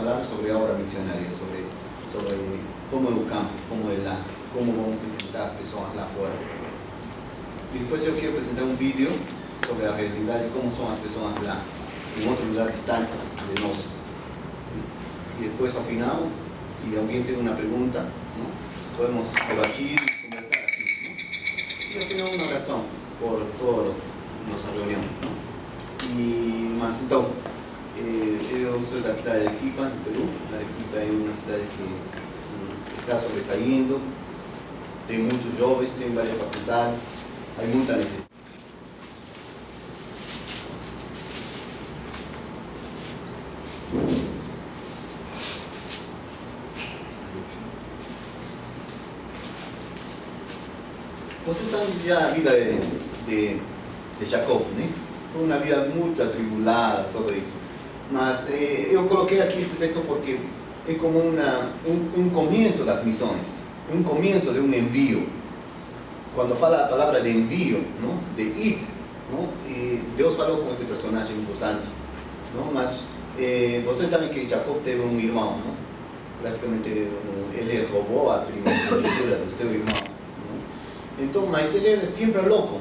hablar sobre obra misionaria, sobre cómo educamos, cómo vamos a enfrentar personas lá fora. Depois eu quero apresentar um vídeo sobre a realidade de como são as pessoas lá, em outro lugar distante de nós. E depois, ao final, se alguém tem uma pergunta, não? Podemos debatir e conversar aqui. Não? E ao final, uma oração por toda nossa reunião. Mas então, eu sou da cidade de Arequipa, no Peru. Arequipa é uma cidade que está sobressaindo, tem muitos jovens, tem várias faculdades, há muita necessidade. Você sabe já a vida de Jacob, né? Foi uma vida muito atribulada, tudo isso. Mas eu coloquei aqui este texto porque é como um começo das missões, um começo de um envio. Quando fala a palavra de envio, não? De ir, não? E Deus falou com este personagem importante. Não? Mas vocês sabem que Jacob teve um irmão, não? Praticamente ele roubou a primogenitura do seu irmão. Então, mas ele era sempre louco,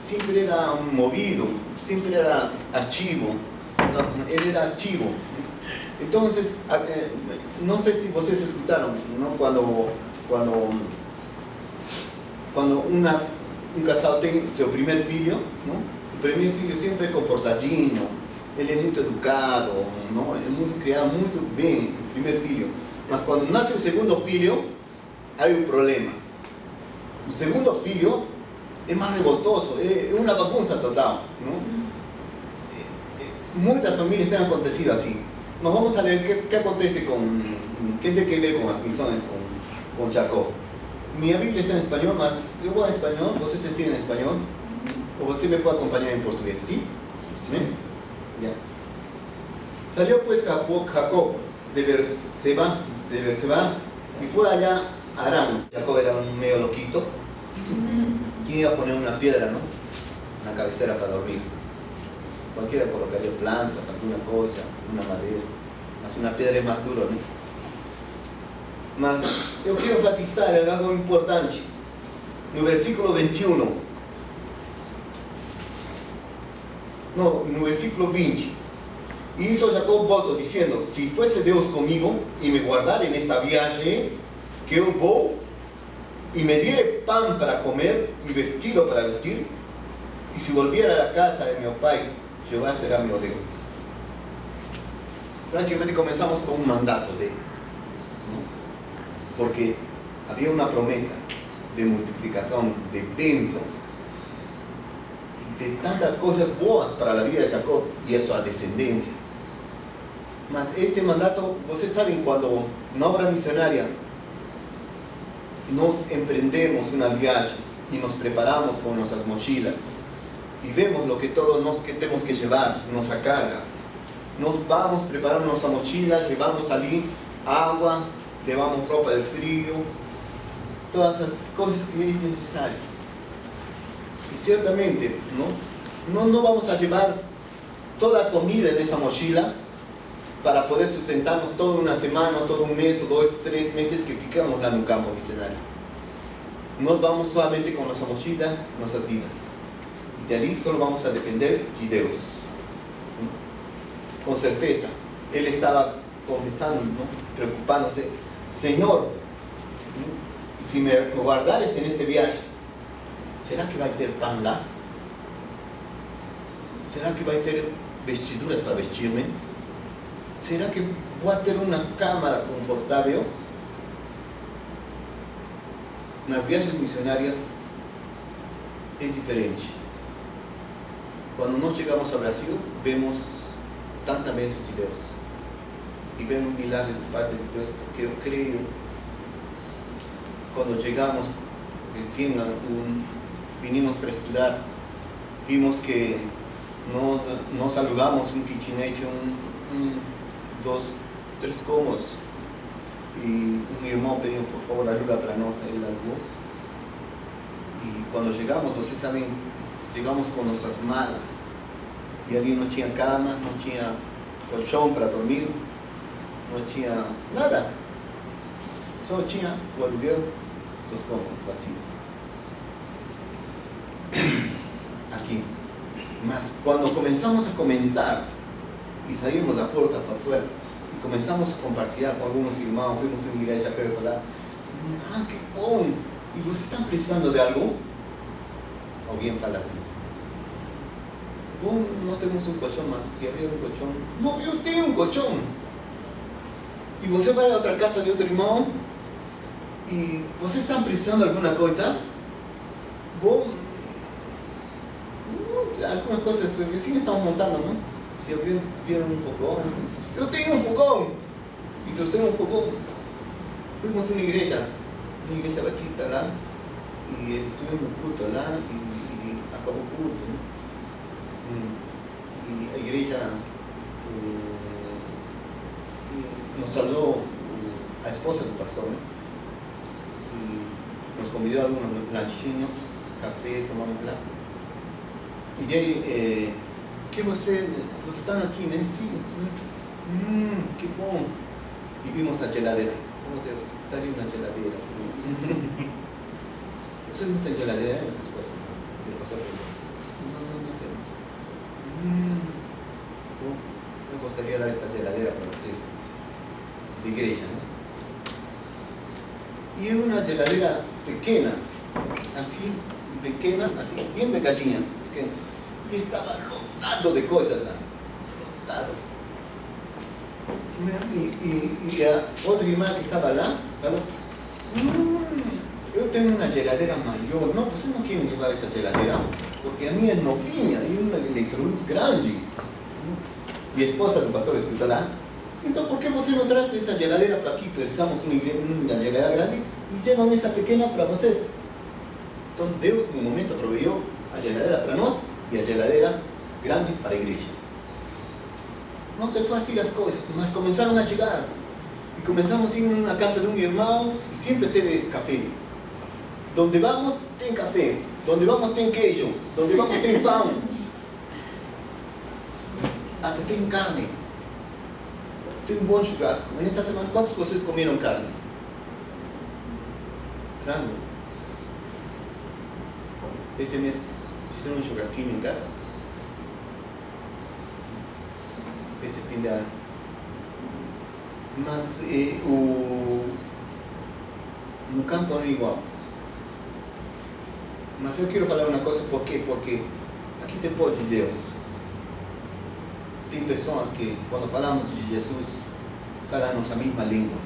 sempre era movido, sempre era ativo, ele era ativo. Então, não sei se vocês escutaram, não? Quando um casal tem seu primeiro filho, não? O primeiro filho sempre é comportadinho, ele é muito educado, não? É muito criado muito bem, o primeiro filho. Mas quando nasce o segundo filho, há um problema. O segundo filho é mais revoltoso, é uma bagunça total. Não? Muitas famílias têm acontecido assim. Mas vamos a ler o que acontece que tem que ver com as missões com Jacob. Minha Bíblia está em espanhol, mas eu vou em espanhol, vocês entendem em espanhol? Ou você me pode acompanhar em português, sim? Sim. Yeah. Salió pues Jacob de Berseba y fue allá a Aram. Jacob era un medio loquito. ¿Quién iba a poner una piedra, no? Una cabecera para dormir? Cualquiera colocaría plantas, alguna cosa, una madera. Mas una piedra es más duro, ¿no? Mas eu quero enfatizar algo importante. No versículo 21. No versículo 20. Y hizo Jacob voto diciendo: si fuese Dios conmigo y me guardara en esta viaje que yo voy, y me diere pan para comer y vestido para vestir, y si volviera a la casa de mi pai, Jehová será mi Dios. Prácticamente comenzamos con un mandato de él, ¿no? Porque había una promesa de multiplicación, de bênçãos, de tantas cosas boas para la vida de Jacob y a su descendencia. Mas este mandato, vocês sabem, cuando na obra misionaria nos emprendemos una viaje y nos preparamos con nuestras mochilas y vemos lo que todos nos que tenemos que llevar, nuestra carga. Nos vamos preparando nuestra mochila, llevamos allí agua, llevamos ropa de frío, todas esas cosas que es necesario. Y ciertamente, no vamos a llevar toda la comida en esa mochila para poder sustentarnos toda una semana, todo un mes, o 2, 3 meses que ficamos lá no campo misionario. Nos vamos solamente con nuestra mochila, nuestras vidas. Y de allí solo vamos a depender de Dios. Con certeza, él estaba confesando, ¿no? Preocupándose: Señor, si me guardares en este viaje, ¿será que va a tener pan lá? ¿Será que va a tener vestiduras para vestirme? ¿Será que voy a tener una cama confortable? Nas viagens misionarias es diferente. Cuando nos llegamos a Brasil, vemos tanta bênção de Deus y vemos milagres de parte de Dios, porque yo creo, cuando llegamos recién vinimos para estudar, vimos que nos alugamos un kitchenette, 2, 3 cômodos, y un irmão pediu: por favor, aluga para nós. Ele alugou. E quando chegamos, vocês sabem, chegamos com nossas malas, e ali não tinha cama, não tinha colchão para dormir, no tinha nada. Só tinha o aluguel dos cômodos vazios. Aqui. Mas quando começamos a comentar e saímos da porta para fora e começamos a compartilhar com alguns irmãos, fomos a uma igreja perto lá, que bom! E vocês estão precisando de algo? Alguém fala assim: bom, nós temos um colchão, mas se abrir um colchão, não, eu tenho um colchão. E você vai a outra casa de outro irmão e vocês estão precisando de alguma coisa? Bom, algumas coisas assim estão montando, não? Se tiveram um fogão, eu tenho um fogão! E trouxeram um fogão. Fomos a uma igreja batista lá, e estivemos no culto lá, e acabou o culto, né? E a igreja nos saludou a esposa do pastor, né? E nos convidou a alguns lanchinhos, café, tomamos lá. E daí, que vocês estão aqui, né? Sim. Que bom. E vimos a geladeira. Oh Deus, estaria uma geladeira assim. Vocês não têm geladeira, esposa? O pastor perguntou. Não temos. Bom, eu gostaria de dar esta geladeira para vocês. De igreja, né? E é uma geladeira pequena, assim, bem pegadinha, pequena. E estava lotado de coisas lá. Lotado. E a outra irmã que estava lá falou: eu tenho uma geladeira maior. Não, você não quer me levar essa geladeira? Porque a minha é novinha e uma Electrolux grande. E a esposa do pastor escutou lá: então por que você não traz essa geladeira para aqui? Precisamos uma geladeira grande e levam essa pequena para vocês. Então Deus, no momento, proveu a geladeira para nós e a geladeira grande para a igreja. Não se faz assim as coisas, mas começaram a chegar. E começamos a ir na casa de um irmão e sempre teve café. Donde vamos, tem café. Donde vamos, tem queijo. Donde vamos, tem pão. Até tem carne. Tem um bom churrasco. Nesta semana, quantos de vocês comeram carne? Frango. Este mês fizeram um churrasquinho em casa. Este fim de ano. Mas no campo não é igual. Mas eu quero falar uma coisa, por quê? Porque aqui tem povo de Deus. Tem pessoas que, quando falamos de Jesus, falamos a mesma língua.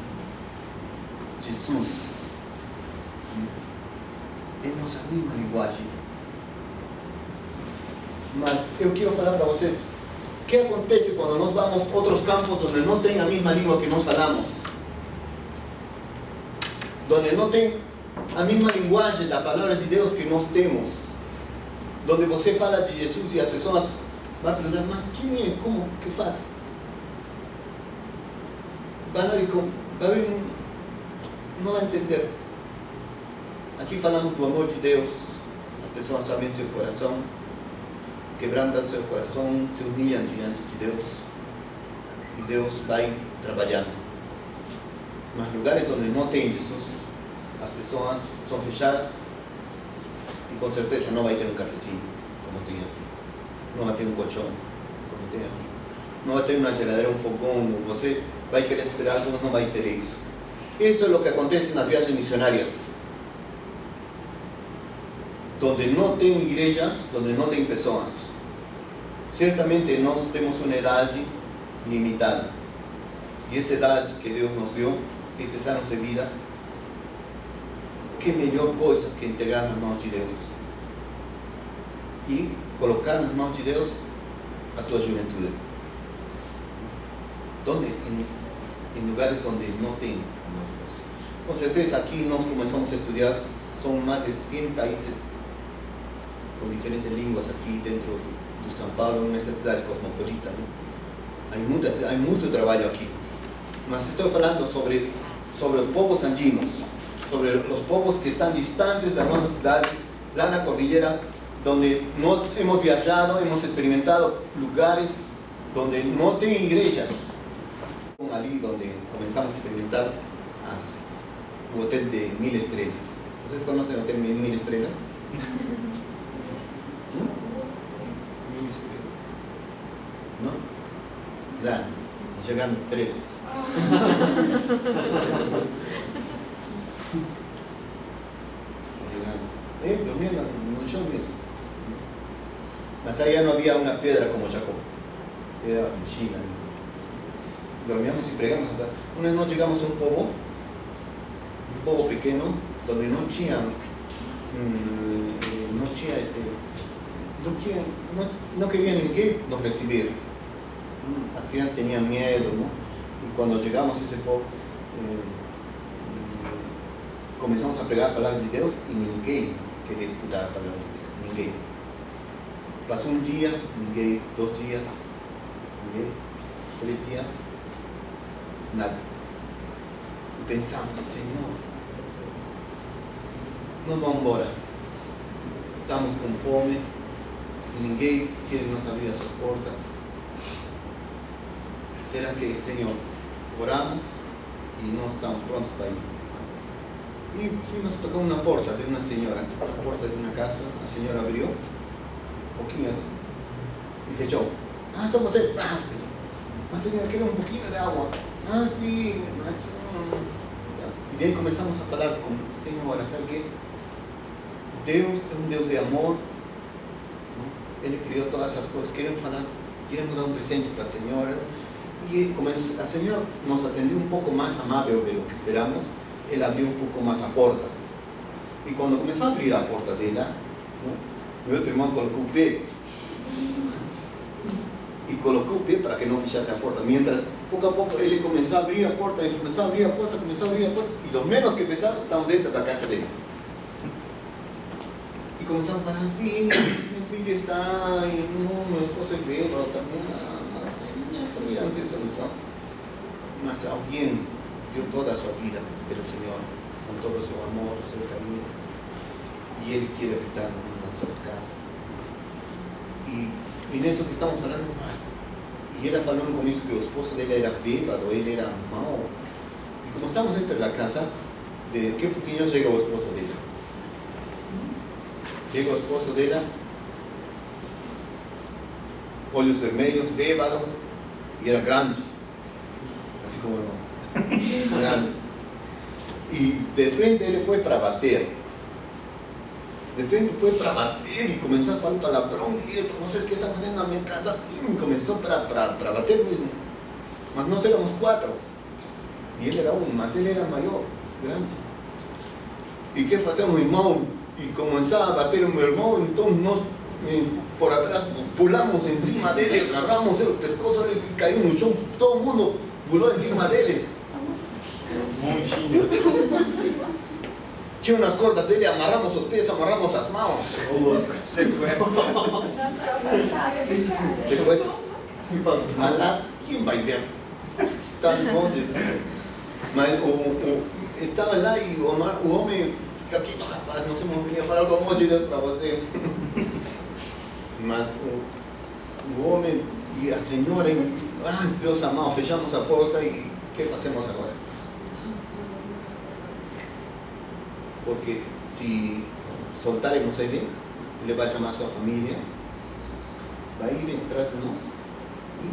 Jesus é nossa mesma linguagem. Mas eu quero falar para vocês: o que acontece quando nós vamos a outros campos onde não tem a mesma língua que nós falamos? Onde não tem a mesma linguagem da palavra de Deus que nós temos. Onde você fala de Jesus e as pessoas vão perguntar: mas quem é? Como que faz? Não vai entender. Aqui falamos do amor de Deus. As pessoas abrem seu coração, quebrantam seu coração, se humilham diante de Deus e Deus vai trabalhando. Mas lugares onde não tem Jesus, as pessoas são fechadas e com certeza não vai ter um cafezinho como tem aqui, não vai ter um colchão como tem aqui, não vai ter uma geladeira, um fogão. Você vai querer esperar algo, não vai ter isso. Isso é o que acontece nas viagens missionárias, onde não tem igrejas, onde não tem pessoas. Certamente nós temos uma idade limitada. E essa idade que Deus nos deu, estes anos de vida, que melhor coisa que entregar nas mãos de Deus. E colocar nas mãos de Deus a tua juventude. Donde? Em lugares onde não tem músicos. Com certeza aqui nós começamos a estudar, são mais de 100 países com diferentes línguas aqui dentro de São Paulo, nessa cidade cosmopolita, né? Há muito trabalho aqui. Mas estou falando sobre os povos andinos, sobre os povos que estão distantes da nossa cidade, lá na cordilheira, onde nós hemos viajado, hemos experimentado lugares onde não tem igrejas. allí donde comenzamos a experimentar un hotel de 1000 estrellas. ¿Ustedes conocen el hotel 1000 estrellas? ¿No? Ya, llegando estrellas. Durmiendo en un show mismo. Más allá no había una piedra como Jacob, era en China. Dormíamos y pregamos. Una noche llegamos a un povo pequeño, donde no querían ninguém nos recibir. Las crianças tenían miedo, ¿no? Y cuando llegamos a ese povo, comenzamos a pregar palabras de Dios y ninguém quería escuchar palabras de Dios, ninguém. Pasó un día, ninguém, 2 días, ninguém, 3 días, nada. Y pensamos, Señor, nos vamos embora. Estamos con fome, ninguém quiere nos abrir esas puertas. ¿Será que, Señor, oramos y no estamos prontos para ir? Y fuimos a tocar una puerta de una señora, una puerta de una casa. La señora abrió, un poquito así, y fechó. Somos el plan. La señora quiere un poquito de agua. Sí. Y de ahí comenzamos a hablar con Señora, ¿sabe qué? Dios es un Dios de amor, ¿no? Él creó todas esas cosas. Queremos dar un presente para la señora. Y como la señora nos atendió un poco más amable de lo que esperamos, él abrió un poco más la puerta. Y cuando comenzó a abrir la puerta de ella, ¿no? Mi otro hermano colocó un pie. Y colocó un pie para que no fichase la puerta. Mientras, poco a poco, él comenzó a abrir la puerta, y lo menos que pensaba, estamos dentro de la casa de él. Y comenzamos a hablar, sí, mi filho está, y no, mi esposo es viejo, también, también antes de eso. Mas alguien dio toda su vida pelo Señor, con todo su amor, su cariño, y Él quiere habitar en una sola casa. Y en eso que estamos hablando más, y ella falou no comienzo que el esposo de él era bêbado, él era mau. Y como estamos dentro de la casa, de qué poquinho llega el esposo de ella. Llega el esposo de ella, olhos vermelhos, bêbado, y era grande, así como hermano. Grande. Y de frente él fue para bater. Y comenzó a falar palavrón y esto, no sé qué están haciendo en mi casa. Y comenzó para bater mismo. Mas no éramos 4. Y él era uno, mas él era mayor, grande. ¿Y qué hacemos, hermano? Y comenzaba a bater a mi hermano, entonces por atrás pulamos encima de él, agarramos el pescozo, él cayó en un chão, todo el mundo puló encima de él. Tinha unas cordas dele, amarramos los pies, amarramos las manos. Secuestro. Mas lá, quem vai ver? Está longe. Mas estava lá e o homem fica aqui, rapaz, não sei se eu queria falar algo amor de Deus para vocês. Mas o homem e a senhora, Deus amado, fechamos a porta e o que fazemos agora? Porque si soltaremos a él, le va a llamar a su familia, va a ir detrás de nosotros y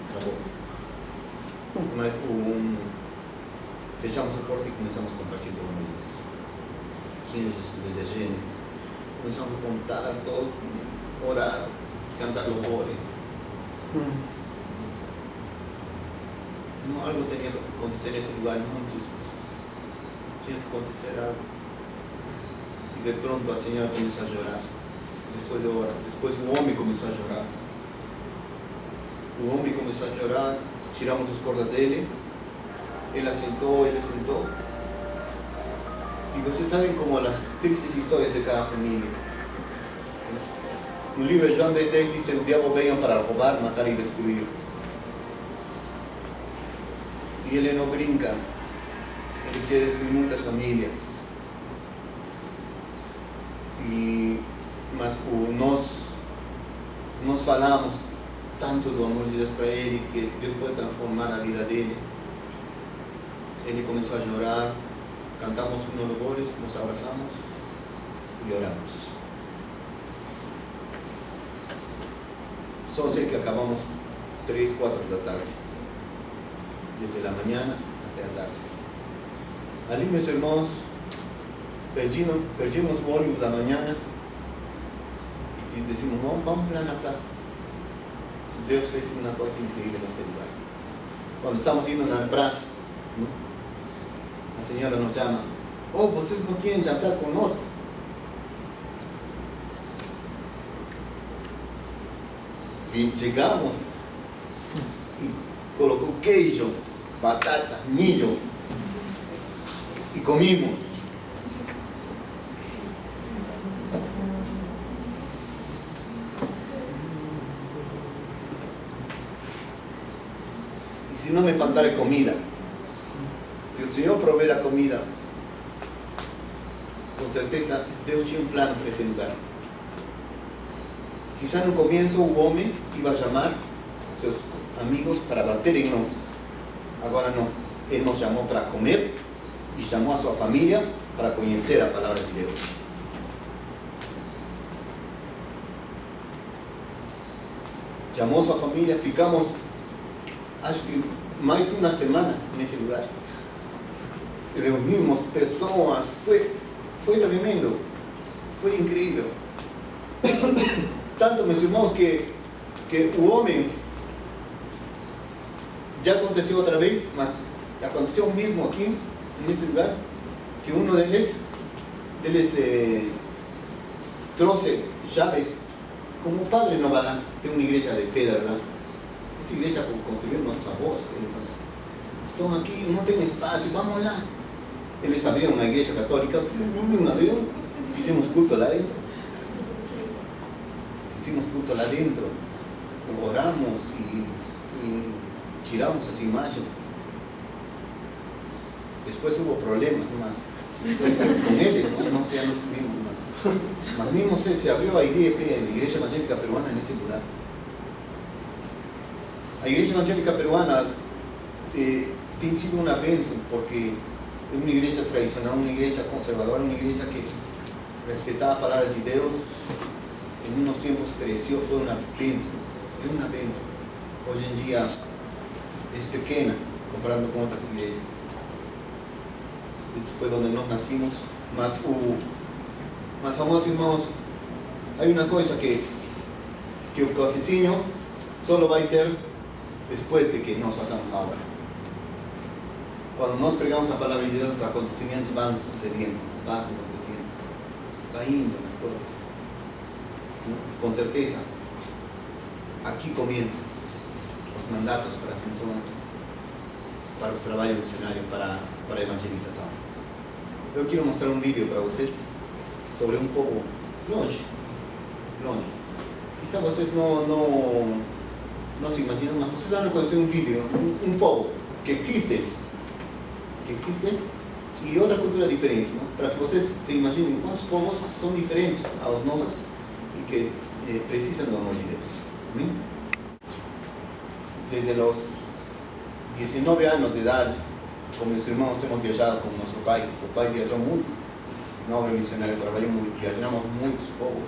acabó. Mas fechamos a porta y comenzamos a compartir con ellos. ¿Quién es Jesús desde Génesis? Comenzamos a contar todo, orar, cantar louvores. No, algo tenía que acontecer en ese lugar, no, Jesús. Tinha que acontecer algo. E de pronto a senhora começou a chorar. Depois de horas. Depois o homem começou a chorar. O homem começou a chorar. Tiramos as cordas dele. Ele sentou. E vocês sabem como as tristes histórias de cada família. No livro de João 10:10 diz: o diabo veio para roubar, matar e destruir. E ele não brinca. Ele quer destruir muitas famílias. Mas nós falamos tanto do amor de Deus para ele, que Deus pode transformar a vida dele. Ele começou a chorar, cantamos unos louvores, nos abraçamos e oramos. Só sei que acabamos 3, 4 da tarde, desde a manhã até a tarde. Ali, meus irmãos, perdimos o ônibus da manhã e decimos, vamos lá na praça. Deus fez uma coisa incrível nesse lugar. Quando estamos indo na praça, a senhora nos chama, vocês não querem jantar conosco? Chegamos e colocou queijo, batata, milho e comimos. E se não me faltar comida, se o Senhor prover a comida, com certeza Deus tinha um plano para esse lugar. Quizá no comienzo o homem iba a chamar seus amigos para bater em nós. Agora não. Ele nos chamou para comer e chamou a sua família para conhecer a palavra de Deus. Chamou sua família, ficamos, acho que mais uma semana nesse lugar. Reunimos pessoas, foi tremendo, foi incrível. Tanto, meus irmãos, que o homem, já aconteceu outra vez, mas aconteceu mesmo aqui, nesse lugar, que um deles trouxe chaves, como o padre não vai lá, tem uma igreja de pedra lá, essa igreja construíram nossos avós, estão aqui, não tem espaço, vamos lá. Eles abriram uma igreja católica, abriram, fizemos culto lá dentro. Hicimos culto lá dentro, oramos e tiramos as imagens. Depois houve problemas, mas com eles não já não estuvimos. Mas mesmo se abriu a igreja evangélica peruana nesse lugar. A igreja evangélica peruana tem sido uma bênção, porque é uma igreja tradicional, uma igreja conservadora, uma igreja que respeitava a palavra de Deus. Em uns tempos cresceu, foi uma bênção, é uma bênção. Hoje em dia é pequena, comparando com outras igrejas. Isso foi onde nós nascimos, mas amados irmãos, há uma coisa que o cafezinho só vai ter depois de que nós façamos a obra. Quando nós pregamos a palavra de Deus, os acontecimentos vão sucedendo, vão acontecendo, vai indo as coisas. Com certeza, aqui começam os mandatos para as missões, para o trabalho missionário, para a evangelização. Eu quero mostrar um vídeo para vocês sobre um povo longe. Quizá vocês não se imaginam, mas vocês vão conhecer um vídeo, um povo que existe e outra cultura diferente, não? Para que vocês se imaginem quantos povos são diferentes aos nossos e que precisam do amor de Deus. Amém? Desde os 19 anos de idade, com meus irmãos, temos viajado com nosso pai. O pai viajou muito na obra missionária, trabalhou muito, viajamos muitos povos.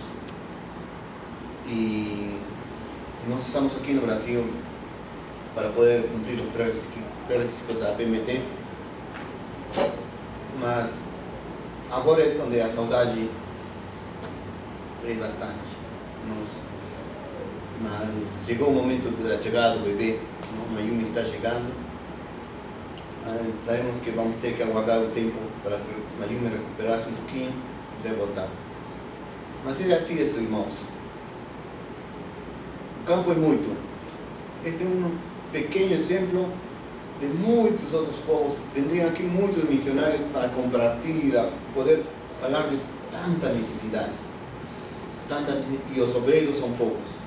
E nós estamos aqui no Brasil para poder cumprir os pré-requisitos da PMT. Mas agora é onde a saudade é bastante. Mas chegou o momento da chegada do bebê, a Mayumi está chegando. Sabemos que vamos ter que aguardar o tempo para a Mayumi recuperar-se um pouquinho e voltar. Mas é assim, meus irmãos. O campo é muito. Este é um pequeno exemplo de muitos outros povos. Vendriam aqui muitos missionários para compartilhar, poder falar de tantas necessidades. E os obreiros são poucos.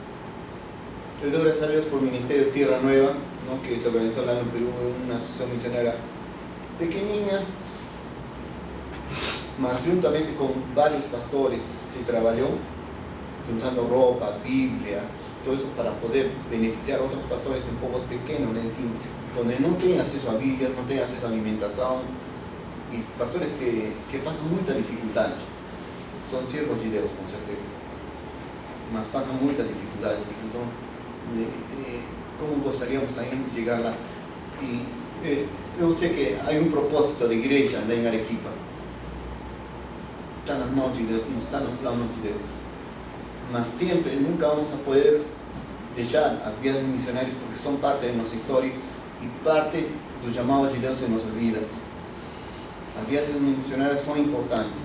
Eu dou graças a Deus por o Ministério Tierra Nueva, ¿no? Que se organizou lá no Peru, uma associação missionária pequenininha, mas juntamente com vários pastores se trabalhou, juntando roupa, bíblias, todo eso para poder beneficiar a otros pastores en pueblos pequeños, donde no tienen acceso a Biblia, no tienen acceso a alimentación, y pastores que pasan muchas dificultades. Son siervos judeos, con certeza, mas pasan muchas dificultades. Entonces, ¿cómo gostaríamos también de llegar lá? Y yo sé que hay un propósito de iglesia en Arequipa. Está en las manos de Dios, no está en los planos de Dios. Mas siempre, nunca vamos a poder dejar las vidas misionarias porque son parte de nuestra historia y parte del llamado de Dios en nuestras vidas. Las vidas misionarias son importantes.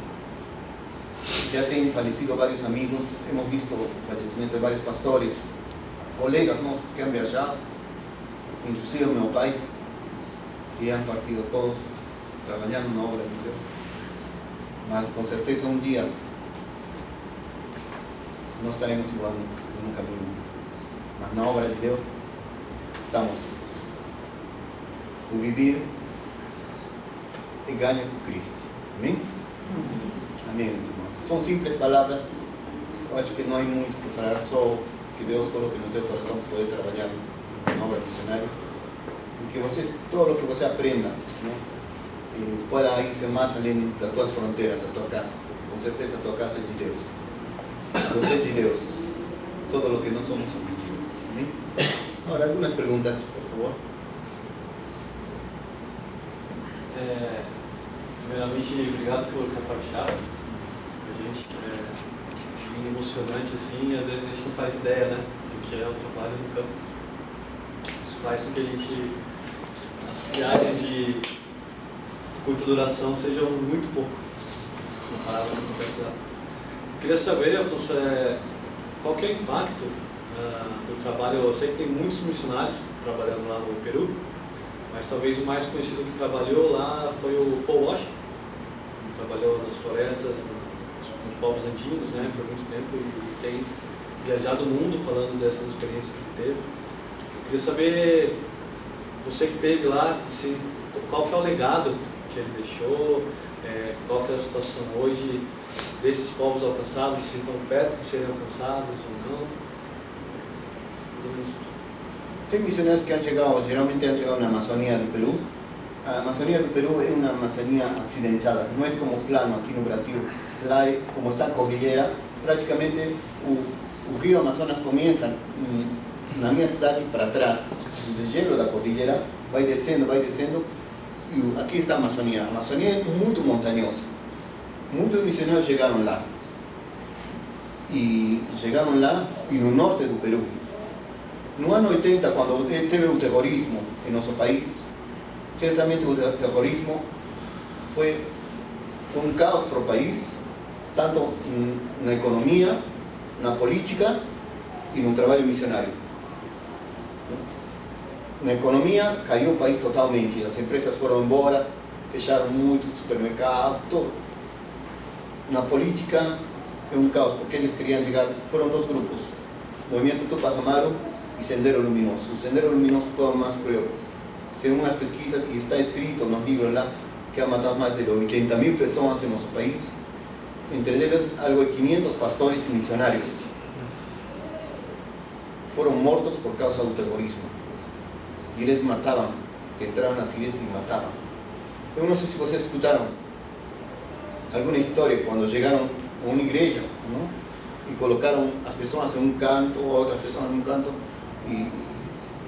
Ya tienen fallecido varios amigos, hemos visto el fallecimiento de varios pastores, colegas nuestros que han viajado, inclusive mi papá, que han partido todos trabajando en la obra de Dios. Mas con certeza un día no estaremos igual en un camino. Mas en la obra de Dios estamos. O vivir y ganha con Cristo. Amén. Amén, mis irmãos. Son simples palabras. Eu acho que não há muito que falar, só que Deus coloque no teu coração para poder trabalhar na obra missionária. E que você, todo o que você aprenda, né, pueda irse mais além das tuas fronteiras, a tua casa. Porque com certeza a tua casa é de Deus. Você é de Deus. Todo o que nós somos de Deus. Amém? Agora, algumas perguntas, por favor. Primeiramente, obrigado por compartilhar com a gente. É bem emocionante assim, e às vezes a gente não faz ideia, né, do que é o trabalho no campo. Isso faz com que a gente, as viagens de curta duração sejam muito pouco comparadas com o que eu queria saber, Afonso, qual que é o impacto do trabalho? Eu sei que tem muitos missionários trabalhando lá no Peru, mas talvez o mais conhecido que trabalhou lá foi o Paul Washer. Trabalhou nas florestas, nos povos andinos, né, por muito tempo, e tem viajado o mundo falando dessas experiências que teve. Eu queria saber, você que esteve lá, assim, qual que é o legado que ele deixou, qual que é a situação hoje desses povos alcançados, se estão perto de serem alcançados ou não. Tem missionários que han chegado, geralmente han chegado na Amazônia do Peru. A Amazônia do Peru é uma Amazônia acidentada, não é como plano aqui no Brasil. Lá, como está a cordilheira, praticamente o rio Amazonas começa na minha cidade para trás, do gelo da cordilheira, vai descendo, e aqui está a Amazônia. A Amazônia é muito montanhosa. Muitos missionários chegaram lá. E no norte do Peru. No ano 80, quando teve o terrorismo em nosso país, certamente o terrorismo foi um caos para o país, tanto na economia, na política e no trabalho missionário. Na economia, caiu o país totalmente, as empresas foram embora, fecharam muitos supermercados, tudo. Na política, é um caos, porque eles queriam chegar, foram dois grupos, Movimento Tupac Amaru e Sendero Luminoso. O Sendero Luminoso foi o mais cruel. Según as pesquisas, e está escrito nos livros lá, que ha matado mais de 80.000 pessoas em nosso país, entre eles algo de 500 pastores e missionários foram mortos por causa do terrorismo. E eles matavam, que entravam nas igrejas e matavam. Eu não sei se vocês escutaram alguma história quando chegaram a uma igreja, não? E colocaram as pessoas em um canto, outras pessoas em um canto, e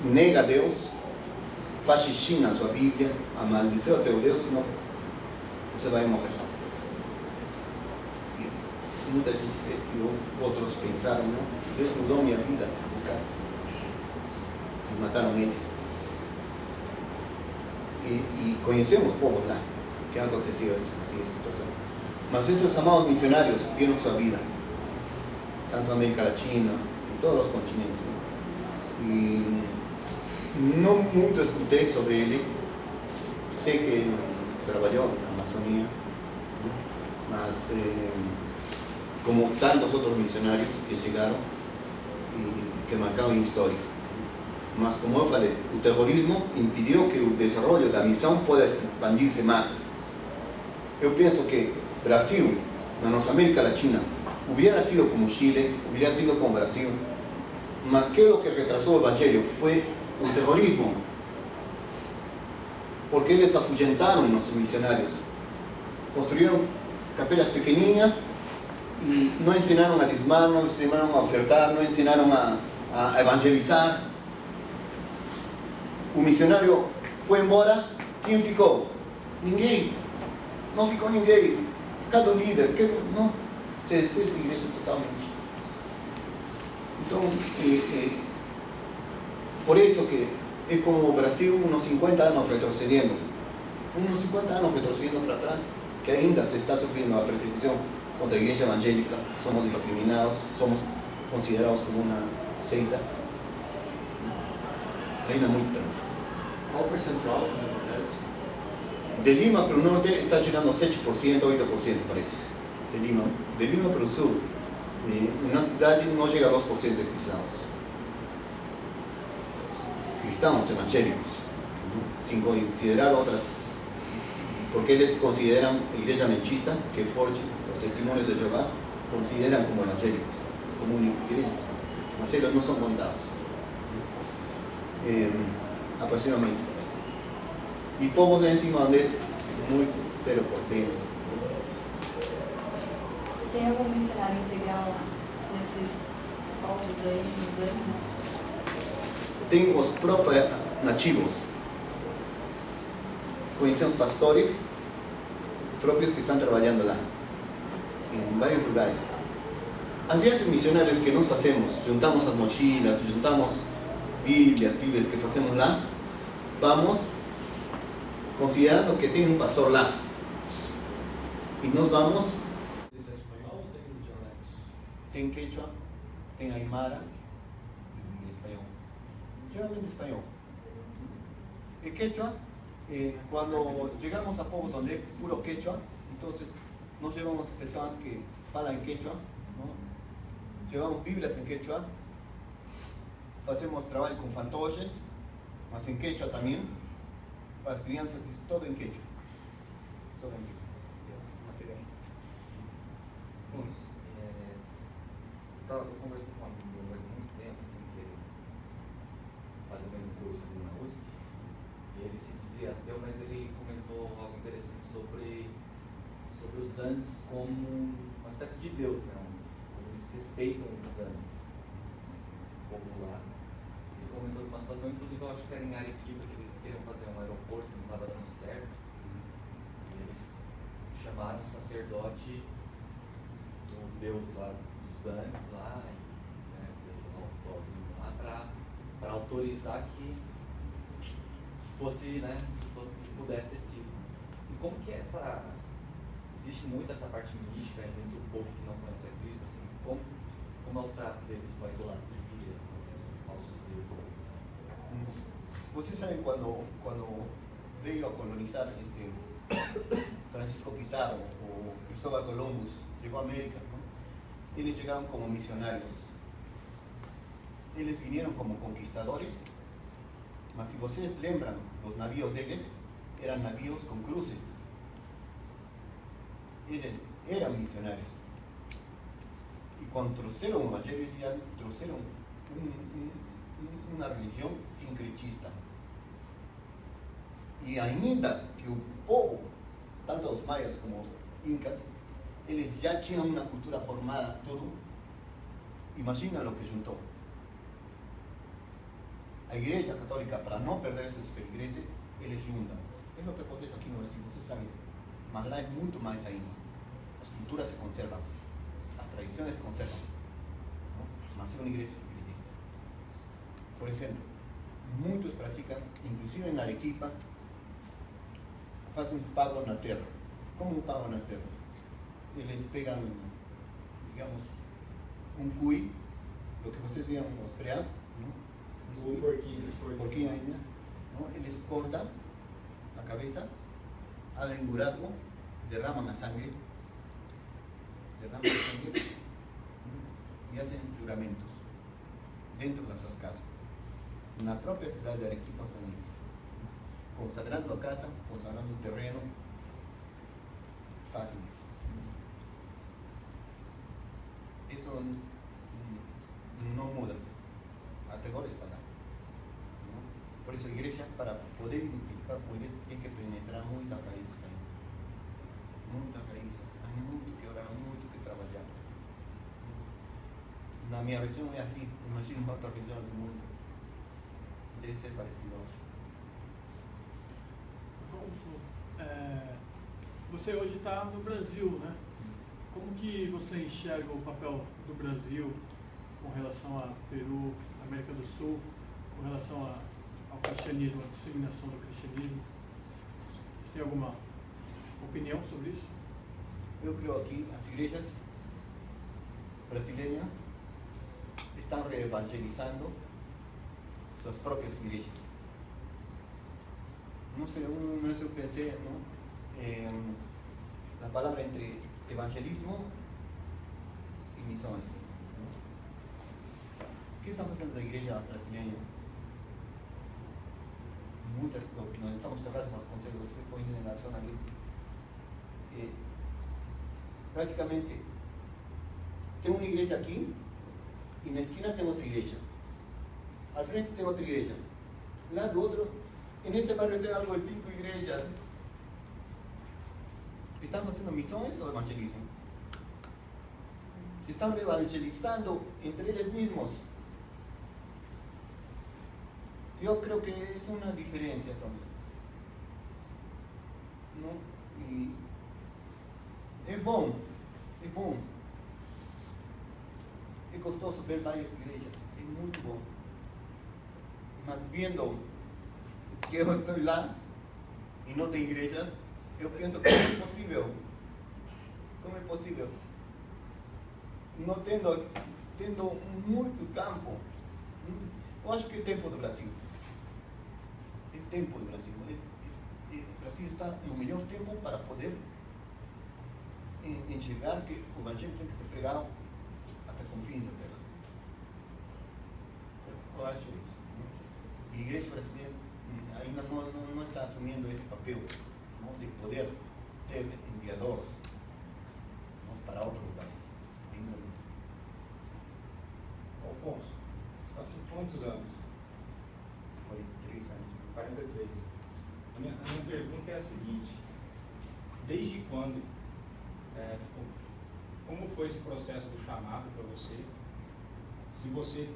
nega a Deus, faz xixi na sua Bíblia, amaldeceu a teu Deus, senão você vai morrer. E muita gente fez, e outros pensaram, não? Se Deus mudou minha vida, e mataram eles. E conhecemos povos lá que han acontecido assim essa situação. Mas esses amados missionários deram sua vida, tanto na América Latina, em todos os continentes. E não muito escutei sobre ele, sei que ele trabalhou na Amazônia, mas como tantos outros missionários que chegaram e que marcaram a história. Mas como eu falei, o terrorismo impediu que o desenvolvimento da missão possa expandir-se mais. Eu penso que Brasil, na nossa América Latina, hubiera sido como Chile, hubiera sido como Brasil, Mas ¿qué es lo que retrasó el Evangelio? Fue el terrorismo. Porque les ahuyentaron los misionarios. Construyeron capelas pequeñas y no enseñaron a diezmar, no enseñaron a ofertar, no enseñaron a evangelizar. Un misionario fue embora, ¿quién ficó? Ninguém. No ficó ninguém. Cada líder, no. Se desfez a igreja totalmente. Entonces, por eso que es como Brasil unos 50 años retrocediendo. Unos 50 años retrocediendo para atrás, que ainda se está sufriendo la persecución contra la iglesia evangélica. Somos discriminados, somos considerados como una secta. Ainda muito trabalho. Qual o percentual dos evangélicos? De Lima para o norte está llegando a 7%, 8% parece. De Lima para o sur. Na cidade não chega a 2% de cristãos evangélicos, sin considerar otras, porque ellos consideran iglesia adventista, que es forte, los testimonios de Jehová consideran como evangélicos, como una iglesia, mas ellos no son contados, aproximadamente. Y povos de encima donde es muy 0%. Tem algum missionário integral lá, nesses povos aí, nos anos? Tem os próprios nativos. Conhecemos pastores propios que están trabajando lá, en varios lugares. As viagens misionárias que nós fazemos, juntamos as mochilas, juntamos Bíblias que fazemos lá, vamos considerando que tem um pastor lá. E nós vamos. Tem quechua, tem aymara y español. Generalmente español. El quechua, cuando llegamos a povos donde es puro quechua, entonces nos llevamos personas que hablan quechua, ¿no? Llevamos Biblias en quechua, hacemos trabajo con fantoches, más en quechua también, para las crianças, todo en quechua. Todo en quechua. Material. Eu conversando com um amigo meu faz muito tempo, assim, que ele faz o mesmo curso ali na USP, e ele se dizia ateu, mas ele comentou algo interessante sobre os Andes como uma espécie de Deus, né? Como eles respeitam os Andes, o povo lá. Ele comentou de uma situação, inclusive eu acho que era em Arequipa, que eles queriam fazer um aeroporto, não estava dando certo, e eles chamaram um sacerdote do Deus lá dos Andes lá, né, Deus lá para autorizar que fosse, né, que pudesse ter sido. E como que é essa, existe muito essa parte mística dentro do povo que não conhece a Cristo, assim, como é o trato deles com a idolatria, com esses falsos deuses? Você sabe quando veio a colonizar Francisco Pizarro o Cristóbal Columbus, llegó a América, ¿no? Ellos llegaron como misionarios. Ellos vinieron como conquistadores, mas si ustedes lembran, los navíos de ellos eran navíos con cruces. Ellos eran misionarios. Y cuando trouxeron o evangelio, ya trouxeron una religión sincretista. Y ainda que el povo, tanto los mayas como los incas, ellos ya tenían una cultura formada, todo. Imagina lo que juntó. A Igreja Católica, para no perder sus feligreses, ellos juntan. Es lo que acontece aquí en Brasil, ustedes saben. Mas lá es mucho más ainda. Las culturas se conservan, las tradiciones se conservan, ¿no? Mas es una iglesia sincretista. Por ejemplo, muchos practican, inclusive en Arequipa, hacen un pago en la tierra. ¿Cómo un pago en la tierra? Y les pegan, digamos, un cuy, lo que ustedes vieron los preá, ¿no? Um porquinho ainda, ¿no? Y les cortan la cabeza, abren un buraco, derraman la sangre, y hacen juramentos dentro de sus casas. En la propia ciudad de Arequipa hacen eso, consagrando a casa, consagrando el terreno, fácil eso. Eso no muda. até agora está lá. ¿No? Por eso a igreja, para poder identificar com ele, tem que penetrar muitas raízes aí. Muitas raízes. Há muito que orar, muito que trabalhar. Na minha região é assim, imagino outras regiões do mundo. Deve ser parecido, eu acho. Afonso, você hoje está no Brasil, né? Como que você enxerga o papel do Brasil com relação a Peru, América do Sul, com relação ao cristianismo, à disseminação do cristianismo? Você tem alguma opinião sobre isso? Eu creio que as igrejas brasileiras estão reevangelizando suas próprias igrejas. No sé, una vez yo pensé, ¿no? La palabra entre evangelismo y misiones, ¿no? ¿Qué están haciendo la iglesia brasileña? Muchas opiniones, estamos tocando más consejos, coinciden en la zona lista. Prácticamente, tengo una iglesia aquí y en la esquina tengo otra iglesia. Al frente tengo otra iglesia. Lado otro. En ese barrio tengo algo de 5 iglesias. ¿Estamos haciendo misiones o evangelismo? Se están evangelizando entre ellos mismos. Yo creo que es una diferencia, entonces. ¿No? Y es bom. Es costoso ver varias iglesias. Es muy bom. Mas viendo que eu estou lá e não tem igrejas, eu penso, como é possível? Como é possível? Não tendo muito campo. Eu acho que é tempo do Brasil. É tempo do Brasil. O Brasil está no melhor tempo para poder enxergar que o evangelho tem que ser pregado até confins da terra. Eu acho isso. E a igreja brasileira ainda não está assumindo esse papel, ¿no? De poder ser enviador, ¿no? Para outros lugares. Ainda não. Alfonso, você está com quantos anos? 43 anos. 43. A minha pergunta é a seguinte: desde quando, como foi esse processo do chamado para você? Se você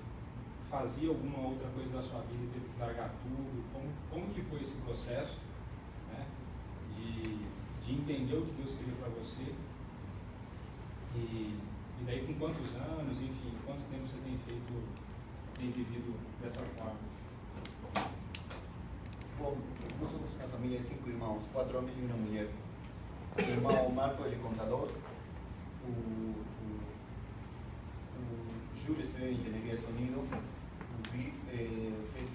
fazia alguma outra coisa da sua vida e teve que largar tudo, como que foi esse processo, né, de entender o que Deus queria para você, e daí com quantos anos, enfim, quanto tempo você tem vivido dessa forma? Bom, nós somos uma família de 5 irmãos, 4 homens e uma mulher. O irmão Marco, ele é contador, o Júlio estudiou engenharia de sonido, fez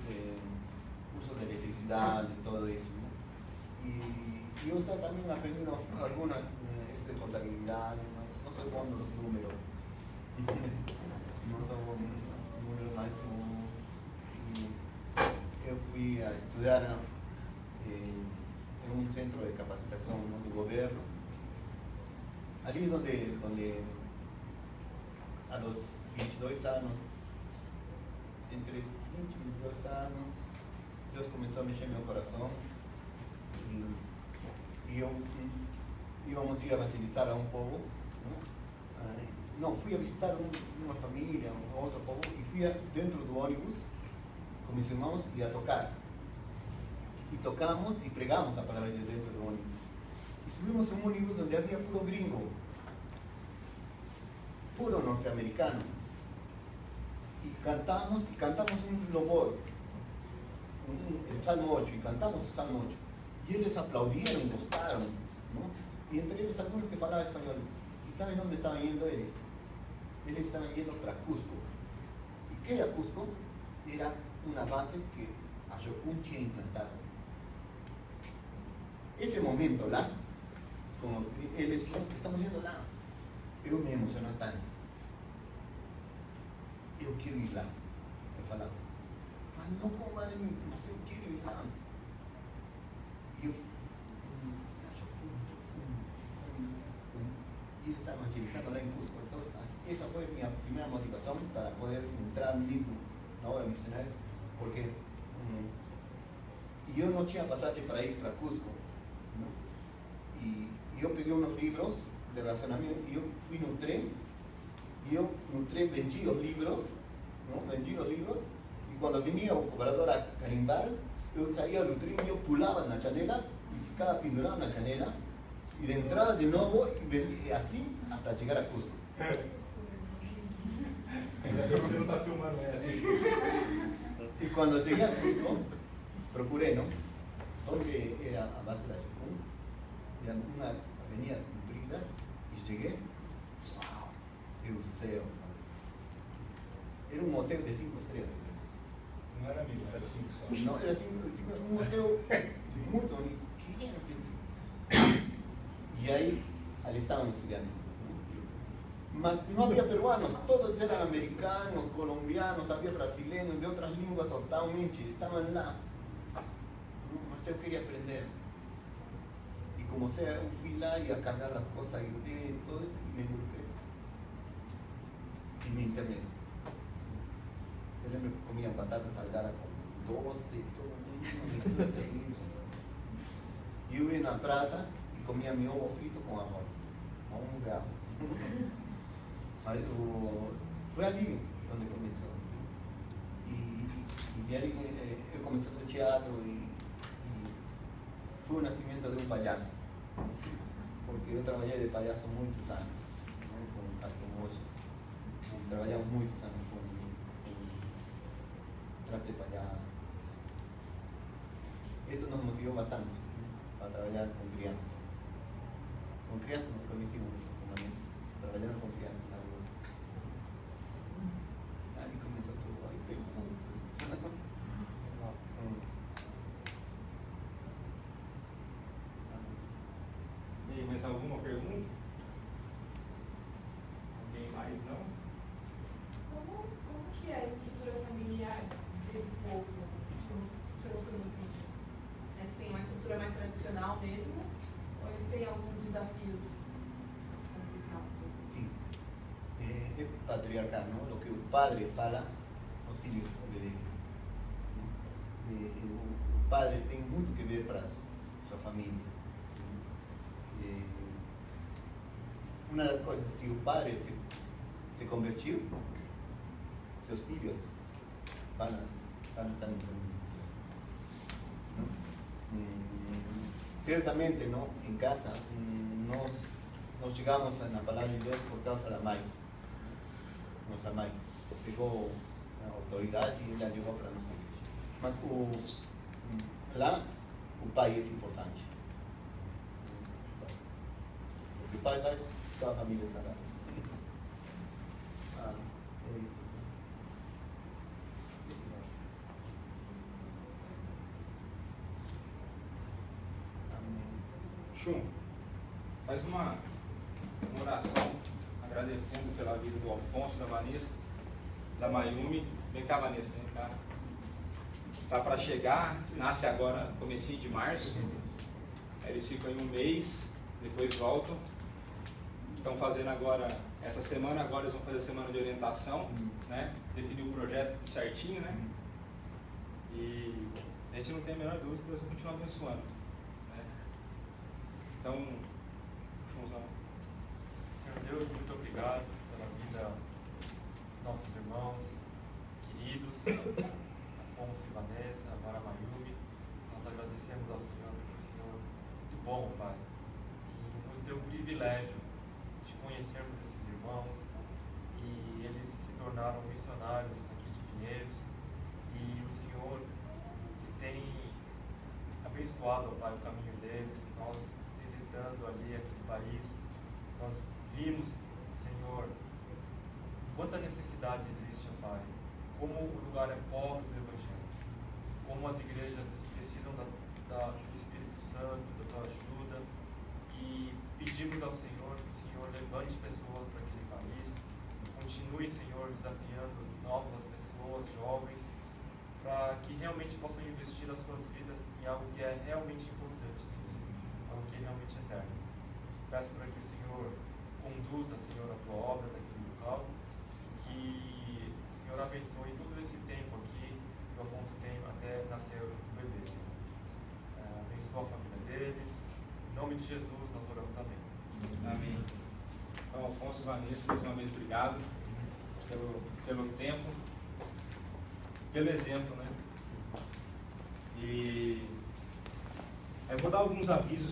cursos de eletricidade e todo isso, né? E eu estou também aprendendo algumas de contabilidade, mas não sou bom nos números. Não sou números mais como... Eu fui a estudar em um centro de capacitação do governo. Ali onde a los 22 anos, entre 20 e 22 anos, Deus começou a mexer no meu coração e íamos ir a evangelizar a um povo, não, fui a visitar uma família, um outro povo, e fui dentro do ônibus com meus irmãos e a tocar. E tocamos e pregamos a palavra de Deus dentro do ônibus. E subimos um ônibus onde havia puro gringo, puro norte-americano. E cantamos um louvor, el Salmo 8, e cantamos o Salmo 8. E eles aplaudiram e gostaram, não? E entre eles alguns que falavam espanhol. E sabem onde estavam indo eles? Eles estavam indo para Cusco. E que era Cusco? Era uma base que a Jocum tinha implantado. Esse momento lá, como eles que estamos indo lá, eu me emociono tanto. Eu quero ir lá. Eu falava, mas não como mas eu quero ir lá. E eu, e eles estavam evangelizando lá em Cusco. Então, essa foi a minha primeira motivação para poder entrar mesmo na obra missionária, porque eu não tinha passagem para ir para Cusco, não? E eu peguei uns livros de relacionamento e eu fui no trem, e eu no trem vendi os livros, não? Vendi os livros, e quando vinha o cobrador a carimbar, eu saía do trem e eu pulava na janela e ficava pendurado na janela, e de entrada de novo e vendia assim até chegar a Cusco. Ainda bem que você não está filmando essa. E quando cheguei a Cusco, procurei, não? Onde era a base da Chocum, e uma avenida comprida, e cheguei, uau, e o céu. Era um hotel de 5 estrelas. Não era amigo, era 5 só. Não, era um hotel muito bonito. Que era aquilo? E aí, ali estavam estudando. Mas não havia peruanos, todos eram americanos, colombianos, havia brasileiros de outras línguas totalmente, estavam lá. Mas eu queria aprender. E como sei, eu fui lá e a carregar as coisas e todo isso, e me involucrei. E me internei. Eu lembro que comia batata salgada com doce, tudo, uma mistura terrível. E eu ia na praça e comia meu ovo frito com arroz, a R$1. Mas foi ali onde começou. E de ali eu comecei a fazer teatro e foi o nascimento de um palhaço. Porque eu trabalhei de palhaço muitos anos, né, com cartomoches. Trabalhamos muitos anos com trazer palhaço. Isso nos motivou bastante para trabalhar com crianças. Com crianças nos conhecemos uma vez, trabalhando com crianças na rua. Ali começou tudo, aí tem muito. E aí, mais alguma pergunta? Alguém mais não? Como que é a estrutura familiar desse povo, como você mostrou no vídeo? É assim, uma estrutura mais tradicional mesmo? Ou eles têm alguns desafios complicados? Sim. É patriarcal, não? O que o padre fala, os filhos obedecem. O padre tem muito que ver para a sua família. Uma das coisas, se o padre se convertiu, seus filhos van a estar en Certamente, ¿no? En casa nos llegamos a la palabra de Dios por causa da mãe. Nossa mãe pegou a autoridade e ela llegou para nos convertir. Mas lá, o pai é importante. O que o pai faz, toda a família está lá. É isso. Chum, faz uma oração agradecendo pela vida do Alfonso, da Vanessa, da Mayumi. Vem cá, Vanessa, vem cá. Está para chegar, nasce agora comecinho de março. Aí eles ficam em um mês, depois voltam. Estão fazendo agora, essa semana, agora eles vão fazer a semana de orientação, né? Definir o projeto tudo certinho, né? E a gente não tem a menor dúvida que Deus vai continuar abençoando. Né? Então, Chumzão. Senhor Deus, muito obrigado pela vida dos nossos irmãos queridos, Afonso e Vanessa, agora Mayumi. Nós agradecemos ao Senhor porque o Senhor é muito bom, Pai, e nos deu o privilégio de conhecermos esses irmãos, e eles se tornaram missionários aqui de Pinheiros, e o Senhor tem abençoado, Pai, o caminho deles. Nós visitando ali aquele país, nós vimos, Senhor, quanta necessidade existe, Pai, como o lugar é pobre do Evangelho, como as igrejas precisam do Espírito Santo, da Tua ajuda, e pedimos ao Senhor que o Senhor levante pessoas para aquele país, continue, Senhor, desafiando novas pessoas, jovens, para que realmente possam investir as suas vidas em algo que é realmente importante, Senhor, algo que é realmente eterno. Peço para que o Senhor conduza, Senhor, a Tua obra naquele local, que o Senhor abençoe todo esse tempo aqui que o Afonso tem até nascer o bebê, Senhor. Abençoa a família deles. Em nome de Jesus, nós oramos. Amém. Amém. Então, Afonso e Vanessa, mais uma vez, obrigado pelo tempo, pelo exemplo, né? E eu vou dar alguns avisos.